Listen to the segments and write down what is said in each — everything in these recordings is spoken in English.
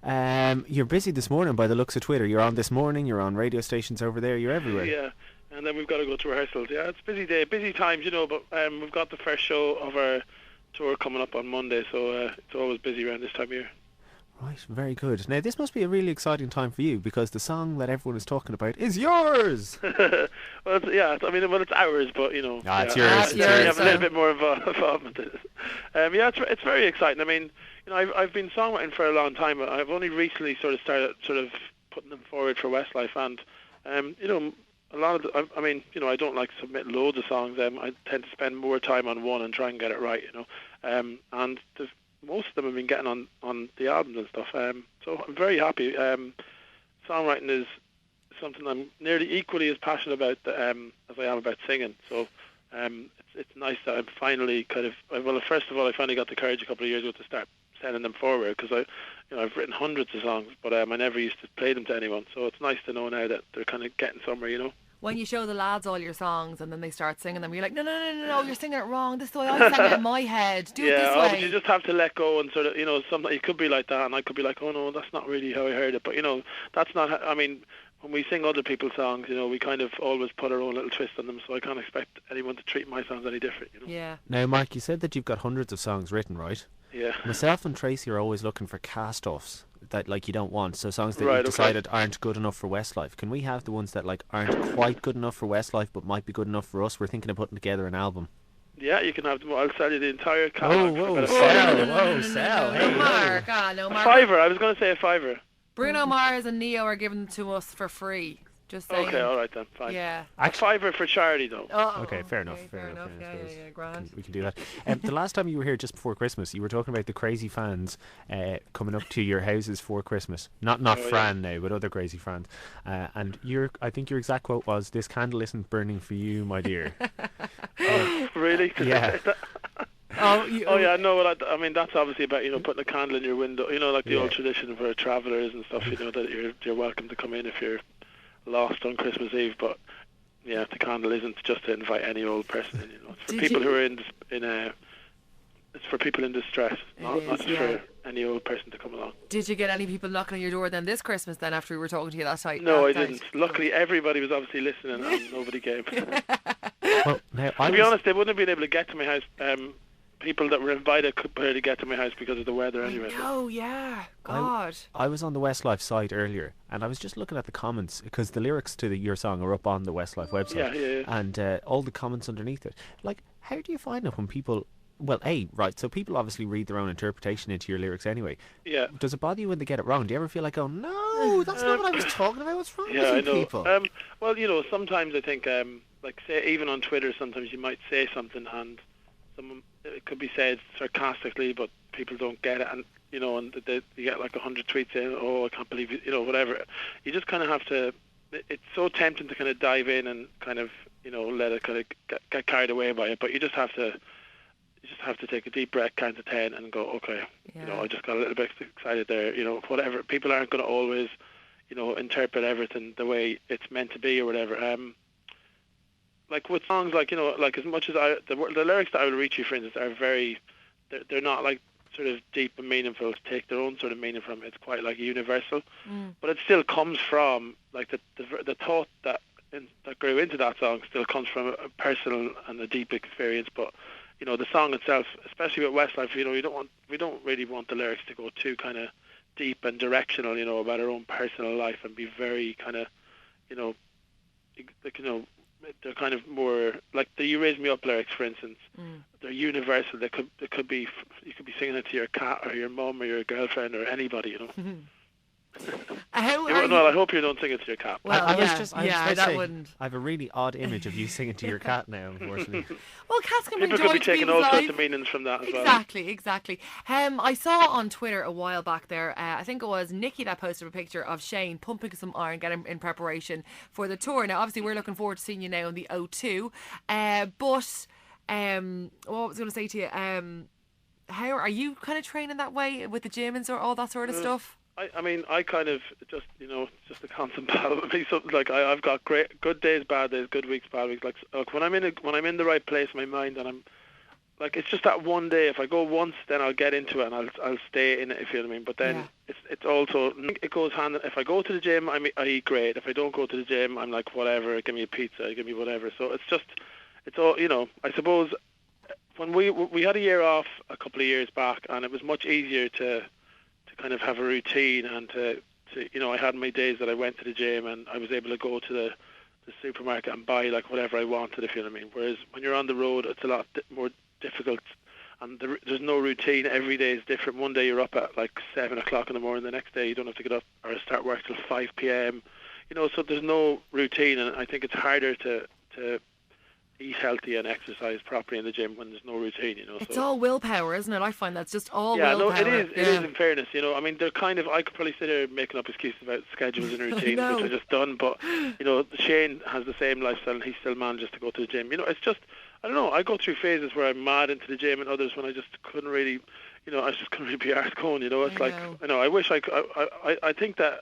You're busy this morning by the looks of Twitter. You're on This Morning, you're on radio stations over there, you're everywhere. Yeah, and then we've got to go to rehearsals. Yeah, it's a busy day, busy times, but we've got the first show of our tour coming up on Monday, so it's always busy around this time of year. Right, very good. Now, this must be a really exciting time for you, because the song that everyone is talking about is yours! Well, it's ours, but, it's yours. We have a little bit more involvement in it. It's very exciting. I mean, I've been songwriting for a long time. I've only recently started putting them forward for Westlife, and, a lot of I don't like to submit loads of songs. I tend to spend more time on one and try and get it right, and most of them have been getting on the albums and stuff. So I'm very happy. Songwriting is something I'm nearly equally as passionate about as I am about singing. So it's nice that I'm finally first of all, I finally got the courage a couple of years ago to start sending them forward, because I've written hundreds of songs, but I never used to play them to anyone. So it's nice to know now that they're kind of getting somewhere, When you show the lads all your songs and then they start singing them, you're like, no, you're singing it wrong. This is the way I sang it in my head. Do it this way. But you just have to let go and sometimes it could be like that, and I could be like, oh no, that's not really how I heard it. But that's not. When we sing other people's songs, we kind of always put our own little twist on them. So I can't expect anyone to treat my songs any different. Yeah. Now, Mark, you said that you've got hundreds of songs written, right? Yeah. Myself and Tracy are always looking for cast-offs that you don't want, so songs that you've decided aren't good enough for Westlife. Can we have the ones that aren't quite good enough for Westlife but might be good enough for us? We're thinking of putting together an album. Yeah, you can have them. I'll sell you the entire catalogue. Sell. No, Mark. No, Mark. A fiver. I was going to say a fiver. Bruno Mars and Neo are giving them to us for free. Just saying. Okay, all right then, fine. Yeah. A fiver for charity, though. Okay, fair enough. Yeah, grand. We can do that. The last time you were here, just before Christmas, you were talking about the crazy fans coming up to your houses for Christmas. Not Fran now, but other crazy fans. And I think your exact quote was, "This candle isn't burning for you, my dear." Really? Yeah. No. That's obviously about putting a candle in your window. Like the old tradition for travellers and stuff. That you're welcome to come in if you're lost on Christmas Eve. But the candle isn't just to invite any old person in. It's for people who are it's for people in distress, not for any old person to come along. Did you get any people knocking on your door then this Christmas then, after we were talking to you that night? No, I didn't. Luckily, everybody was obviously listening and nobody came. Well, now, to be honest, they wouldn't have been able to get to my house. People that were invited could barely get to my house because of the weather anyway. Oh, yeah. God. I was on the Westlife site earlier, and I was just looking at the comments, because the lyrics to your song are up on the Westlife website. Yeah. And all the comments underneath it. How do you find it when people... Well, so people obviously read their own interpretation into your lyrics anyway. Yeah. Does it bother you when they get it wrong? Do you ever feel like, oh, no, that's not what I was talking about? What's wrong with you people? Well, sometimes I think, say, even on Twitter, sometimes you might say something and it could be said sarcastically, but people don't get it, and and you get 100 tweets saying, "Oh, I can't believe it," whatever. You just kind of have to. It's so tempting to kind of dive in and kind of let it kind of get carried away by it, but you just have to take a deep breath, count to 10, and go, okay. Yeah. I just got a little bit excited there. Whatever. People aren't going to always, interpret everything the way it's meant to be or whatever. With songs as much as the lyrics that I Will Reach You, for instance, are they're not sort of deep and meaningful to take their own sort of meaning from. It's quite universal, but it still comes from the thought that grew into that song still comes from a personal and a deep experience. But the song itself, especially with Westlife, we don't really want the lyrics to go too kind of deep and directional, about our own personal life, and be very kind of, they're kind of more like the "You Raise Me Up" lyrics, for instance. They're universal. They could be, you could be singing it to your cat or your mum or your girlfriend or anybody, I hope you don't sing it to your cat. Well, that wouldn't. I have a really odd image of you singing to your cat now, unfortunately. Well, cats can bring joy People could be to taking people's all sorts life. of meanings from that as well. Exactly. I saw on Twitter a while back there, I think it was Nikki that posted a picture of Shane pumping some iron, getting in preparation for the tour. Now, obviously, we're looking forward to seeing you now in the O2. But what was I going to say to you? How are you kind of training that way with the gym and all that sort of stuff? I kind of just, just a constant battle with me. Something I've got good days, bad days, good weeks, bad weeks. When I'm in the right place in my mind, and like it's just that one day. If I go once, then I'll get into it and I'll stay in it. If you know what I mean. But then it's also, it goes hand. If I go to the gym, I eat great. If I don't go to the gym, I'm like, whatever. Give me a pizza. Give me whatever. So it's all, you know. I suppose when we had a year off a couple of years back, and it was much easier to kind of have a routine and to you know, I had my days that I went to the gym and I was able to go to the supermarket and buy like whatever I wanted, if you know what I mean. Whereas when you're on the road, it's a lot more difficult, and there's no routine. Every day is different. One day you're up at like 7 o'clock in the morning. The next day you don't have to get up or start work till 5 p.m. You know, so there's no routine, and I think it's harder to eat healthy and exercise properly in the gym when there's no routine, you know. It's all willpower, isn't it? I find that's just all willpower. No, it is. It is, in fairness, you know. I mean, they're kind of, I could probably sit here making up excuses about schedules and routines, which I just done, but, you know, Shane has the same lifestyle and he still manages to go to the gym. You know, it's just, I don't know, I go through phases where I'm mad into the gym and others when I just couldn't really, you know, I just couldn't really be arsed going, you know. It's I wish I could, I think that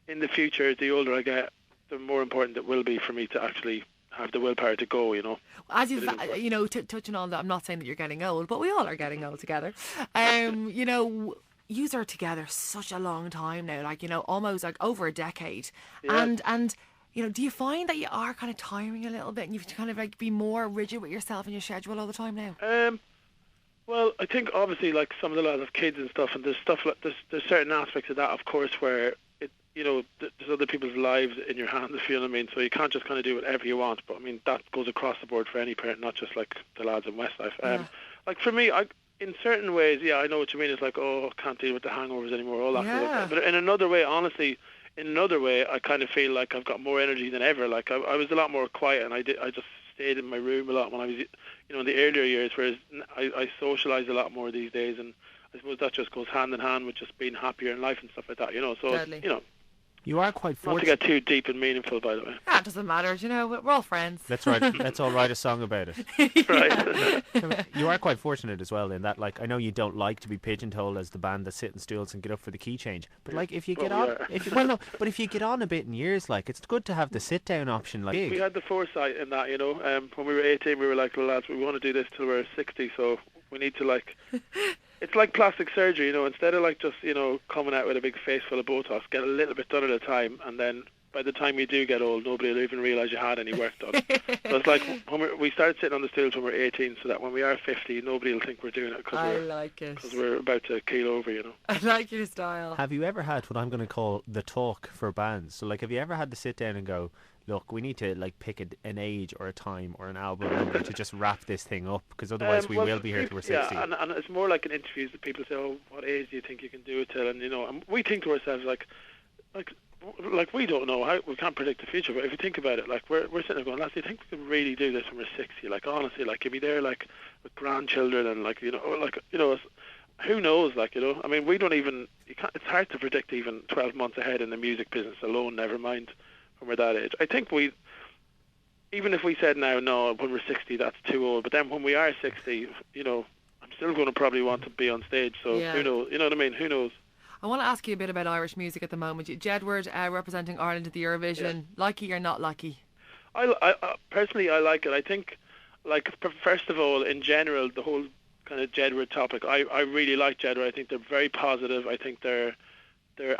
in the future, the older I get, the more important it will be for me to actually have the willpower to go, you know. As you know, touching on that, I'm not saying that you're getting old, but we all are getting old together. You know, yous are together such a long time now, like, you know, almost like over a decade. Yeah. And you know, do you find that you are kind of tiring a little bit and you have to kind of like be more rigid with yourself and your schedule all the time now? Well, I think obviously like some of the lads have kids and stuff, and there's stuff like there's certain aspects of that, of course, where you know, there's other people's lives in your hands, if you know what I mean. So you can't just kind of do whatever you want. But I mean, that goes across the board for any parent, not just like the lads in Westlife. Like for me, in certain ways, yeah, I know what you mean. It's like, oh, can't deal with the hangovers anymore, all that. Yeah. But in another way, honestly, I kind of feel like I've got more energy than ever. Like I was a lot more quiet, and I just stayed in my room a lot when I was, you know, in the earlier years. Whereas I socialise a lot more these days, and I suppose that just goes hand in hand with just being happier in life and stuff like that. You know, so you know. You are quite fortunate. Not to get too deep and meaningful, by the way. That doesn't matter, you know, we're all friends. Let's all write a song about it. Right. You are quite fortunate as well in that, like, I know you don't like to be pigeonholed as the band that sit in stools and get up for the key change, but like if you get but if you get on a bit in years, like, it's good to have the sit down option. Like, we had the foresight in that, you know. When we were 18, we were like, well, lads, we want to do this till we're 60, so we need to like. It's like plastic surgery, you know. Instead of like just, you know, coming out with a big face full of Botox, get a little bit done at a time, and then by the time you do get old, nobody will even realise you had any work done. So it's like when we started sitting on the stools when we're 18, so that when we are 50, nobody will think we're doing it because we're about to keel over, you know. I like your style. Have you ever had what I'm going to call the talk for bands? So like, have you ever had to sit down and go, look, we need to like pick an age or a time or an album number to just wrap this thing up, because otherwise we will be here till we're 60. Yeah, and it's more like in interviews that people say, oh, what age do you think you can do it till? And, you know, and we think to ourselves, like we don't know, how we can't predict the future, but if you think about it, like we're sitting there going, lads, do you think we can really do this when we're 60? Like, honestly, like, you'll be there, like, with grandchildren and, like, you know, who knows, like, you know, I mean, it's hard to predict even 12 months ahead in the music business alone, never mind when we're that age. I think even if we said now, no, when we're 60, that's too old, but then when we are 60, you know, I'm still going to probably want to be on stage, so who knows, you know what I mean, who knows. I want to ask you a bit about Irish music at the moment. Jedward representing Ireland at the Eurovision, lucky or not lucky? I personally, I like it. I think, like, first of all, in general, the whole kind of Jedward topic, I really like Jedward. I think they're very positive. I think they're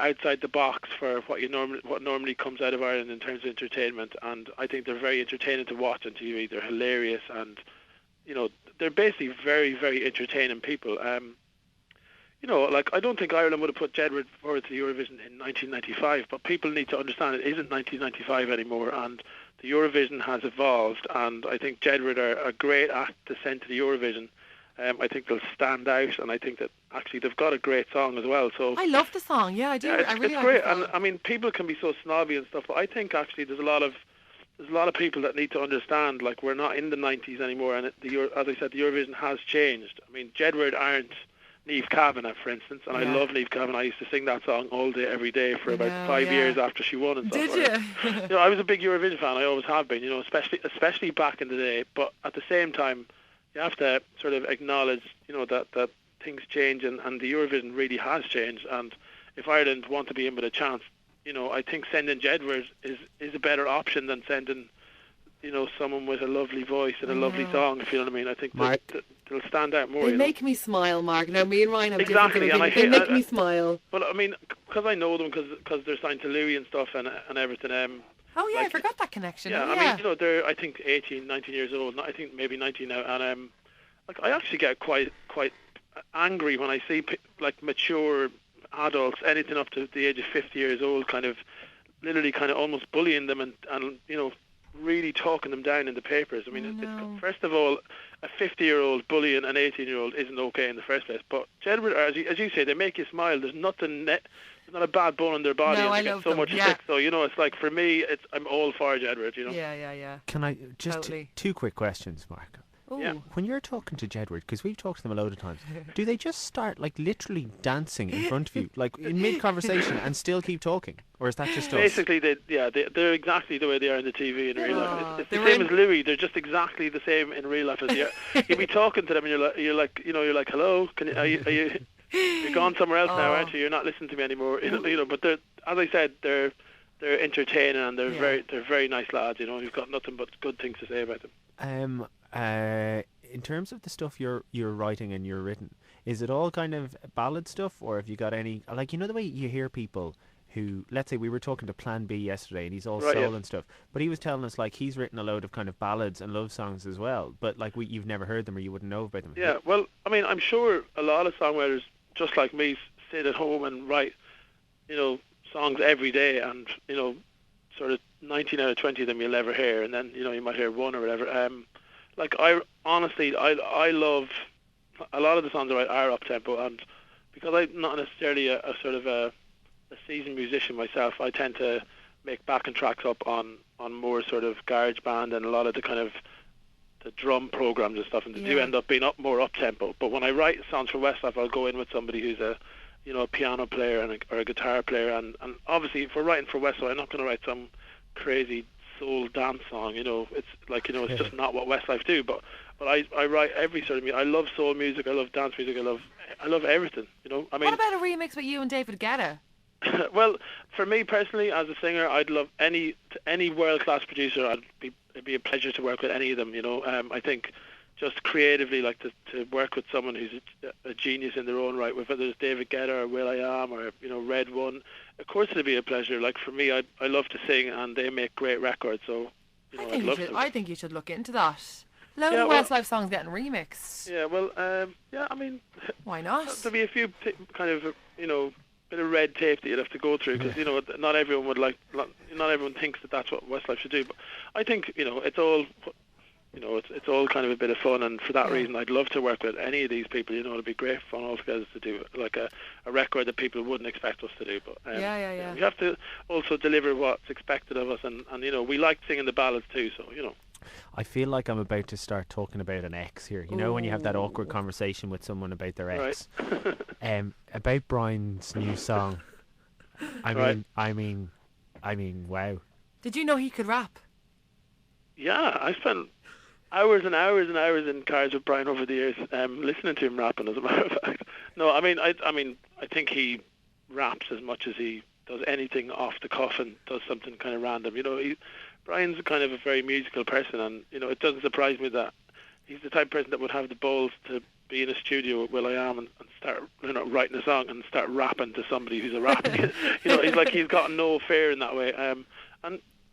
outside the box for what normally comes out of Ireland in terms of entertainment, and I think they're very entertaining to watch on TV. They're hilarious, and, you know, they're basically very, very entertaining people. You know, like, I don't think Ireland would have put Jedward forward to the Eurovision in 1995, but people need to understand it isn't 1995 anymore, and the Eurovision has evolved, and I think Jedward are a great act to send to the Eurovision. I think they'll stand out, and I think that actually they've got a great song as well. So I love the song, yeah, I do. Yeah, I really it's like great, the song. and I mean, people can be so snobby and stuff, but I think actually there's a lot of people that need to understand, like, we're not in the 90s anymore, and as I said, the Eurovision has changed. I mean, Jedward aren't Niamh Kavanagh, for instance, and I love Niamh Kavanagh. I used to sing that song all day, every day for about 5 years after she won and stuff. Did you? You know, I was a big Eurovision fan. I always have been, you know, especially back in the day. But at the same time, you have to sort of acknowledge, you know, that things change, and the Eurovision really has changed. And if Ireland want to be in with a chance, you know, I think sending Jedward is a better option than sending, you know, someone with a lovely voice and a lovely song, if you know what I mean. I think they'll stand out more. They you know? make me smile, Mark. Now, me and Ryan have Exactly, different and I opinions. They hate- make me smile. Well, I mean, because I know them because they're signed to Louis and stuff and everything. Oh, yeah, I like, forgot that connection. yeah, Oh, I yeah. mean, you know, they're I think 18, 19 years old. I think maybe 19 now, and like I actually get quite angry when I see like mature adults, anything up to the age of 50 years old, kind of literally kind of almost bullying them and you know really talking them down in the papers. I mean, No. first of all, a 50-year-old bullying an 18-year-old isn't okay in the first place. But Jedward, as you say, they make you smile. There's nothing. There's not a bad bone in their body, No, and I they get love so them, much yeah. stick. So you know, it's like for me, I'm all for Jedward. You know. Yeah. Can I just Totally. two quick questions, Mark? Ooh. Yeah. When you're talking to Jedward, because we've talked to them a load of times, do they just start like literally dancing in front of you, like in mid-conversation, and still keep talking, or is that just us? Basically, they're exactly the way they are in the TV in real life. Aw, It's they the were same in- as Louis. They're just exactly the same in real life as you. You'll be talking to them, and you're like, hello, you're gone somewhere else now, Aw. aren't you? You're not listening to me anymore. You know, but as I said, they're entertaining and they're very nice lads. You know, you've got nothing but good things to say about them. In terms of the stuff you're writing and you're written, is it all kind of ballad stuff, or have you got any, like, you know the way you hear people who, let's say we were talking to Plan B yesterday and he's all Right, soul yeah. and stuff, but he was telling us like he's written a load of kind of ballads and love songs as well, but like you've never heard them or you wouldn't know about them. Yeah, well, I mean, I'm sure a lot of songwriters, just like me, sit at home and write, you know, songs every day, and you know, sort of 19 out of 20 of them you'll ever hear, and then you know you might hear one or whatever. Like I honestly, I love a lot of the songs I write are up tempo, and because I'm not necessarily a sort of a seasoned musician myself, I tend to make backing tracks up on more sort of garage band and a lot of the kind of the drum programs and stuff, and they do Yeah. end up being more up tempo. But when I write songs for Westlife, I'll go in with somebody who's a piano player or a guitar player, and obviously if we're writing for Westlife, I'm not going to write some crazy soul dance song. You know, it's like, you know, it's just not what Westlife do. But I write every sort of music. I love soul music. I love dance music. I love everything. You know, I mean, What about a remix with you and David Guetta? well, for me personally, as a singer, I'd love any world-class producer. It'd be a pleasure to work with any of them. You know, I think just creatively, like to work with someone who's a genius in their own right, whether it's David Guetta or will.i.am or Red One. Of course, it'd be a pleasure. Like for me, I love to sing, and they make great records. So I'd love to. I think you should look into that. Load Yeah, of well- Westlife songs getting remixed. Yeah, well, yeah. I mean, Why not? there'll be a few kind of bit of red tape that you'd have to go through, because not everyone would not everyone thinks that that's what Westlife should do. But I think it's all it's all kind of a bit of fun, and for that Yeah. reason I'd love to work with any of these people. It'd be great fun altogether to do like a record that people wouldn't expect us to do. But Yeah. we have to also deliver what's expected of us, and we like singing the ballads too. So I feel like I'm about to start talking about an ex here. You know when you have that awkward Ooh. conversation with someone about their Right. ex. About Brian's new song. Right. I mean, wow. Did you know he could rap? yeah, I spent hours and hours and hours in cars with Brian over the years, listening to him rapping. As a matter of fact, no, I mean, I think he raps as much as he does anything off the cuff and does something kind of random. Brian's kind of a very musical person, and it doesn't surprise me that he's the type of person that would have the balls to be in a studio with will.i.am and start writing a song and start rapping to somebody who's a rapper. He's got no fear in that way. And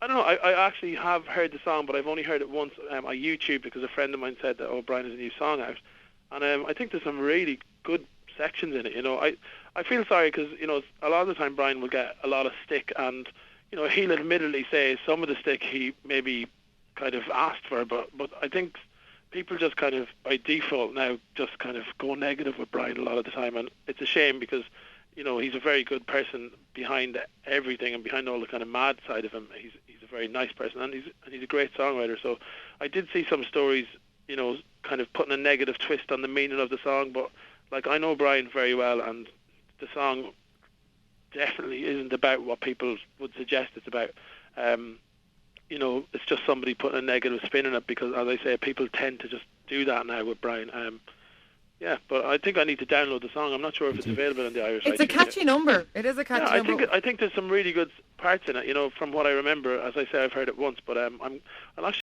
I don't know, I actually have heard the song, but I've only heard it once on YouTube, because a friend of mine said that, Brian has a new song out, and I think there's some really good sections in it. I feel sorry because a lot of the time Brian will get a lot of stick, and he'll admittedly say some of the stick he maybe kind of asked for, but I think people just kind of by default now just kind of go negative with Brian a lot of the time, and it's a shame because he's a very good person behind everything, and behind all the kind of mad side of him, he's a very nice person, and he's a great songwriter. So I did see some stories, kind of putting a negative twist on the meaning of the song, but like I know Brian very well, and the song definitely isn't about what people would suggest it's about. It's just somebody putting a negative spin on it, because, as I say, people tend to just do that now with Brian. Yeah, but I think I need to download the song. I'm not sure if it's available in the Irish. It's a catchy number. It is a catchy number. I think there's some really good parts in it. From what I remember, as I say, I've heard it once, but I'll actually